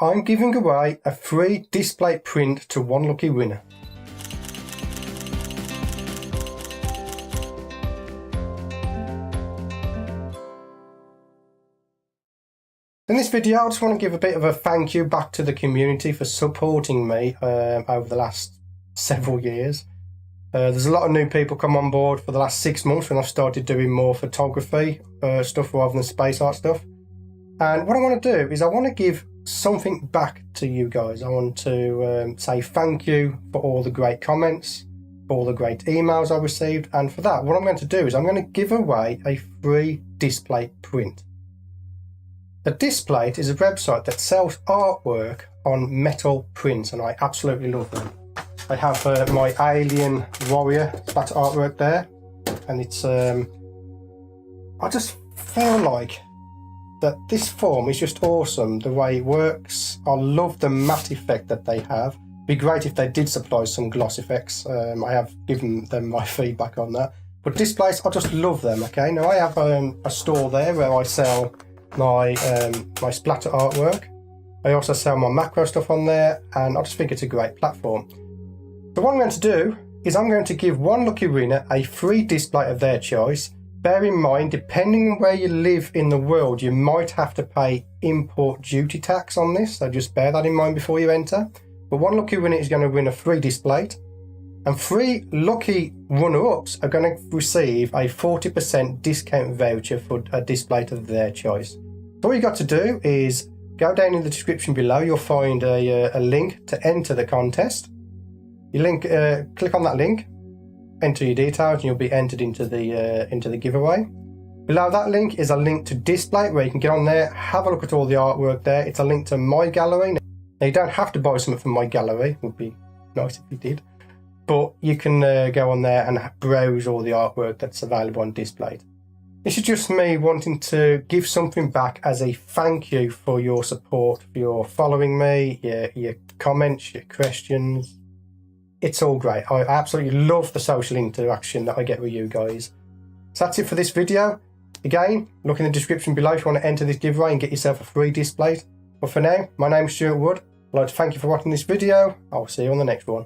I'm giving away a free Displate print to one lucky winner. In this video, I just want to give a bit of a thank you back to the community for supporting me over the last several years. There's a lot of new people come on board for the last 6 months when I've started doing more photography stuff rather than space art stuff. And what I want to do is I want to give something back to you guys. I want to say thank you for all the great comments, for all the great emails I received, and for that, what I'm going to do is I'm going to give away a free Displate print. A Displate is a website that sells artwork on metal prints, and I absolutely love them. I have my Alien Warrior splatter artwork there, and it's I just feel like that this form is just awesome, the way it works. I love the matte effect that they have. It'd be great if they did supply some gloss effects. I have given them my feedback on that. But Displates, I just love them, okay? Now I have a store there where I sell my splatter artwork. I also sell my macro stuff on there, and I just think it's a great platform. So what I'm going to do is I'm going to give one lucky winner a free Displate of their choice. Bear in mind, depending on where you live in the world, you might have to pay import duty tax on this, so just bear that in mind before you enter. But one lucky winner is going to win a free Displate, and 3 lucky runner-ups are going to receive a 40% discount voucher for a Displate of their choice. So all you got to do is go down in the description below. You'll find a link to enter the contest. You click on that link, enter your details, and you'll be entered into the giveaway. Below that link is a link to Displate where you can get on there, have a look at all the artwork there. It's a link to my gallery. Now you don't have to buy something from my gallery. It would be nice if you did. But you can go on there and browse all the artwork that's available on Displate. This is just me wanting to give something back as a thank you for your support, for your following me, your comments, your questions. It's all great. I absolutely love the social interaction that I get with you guys. So that's it for this video. Again, look in the description below if you want to enter this giveaway and get yourself a free Displate. But for now, my name is Stuart Wood. I'd like to thank you for watching this video. I'll see you on the next one.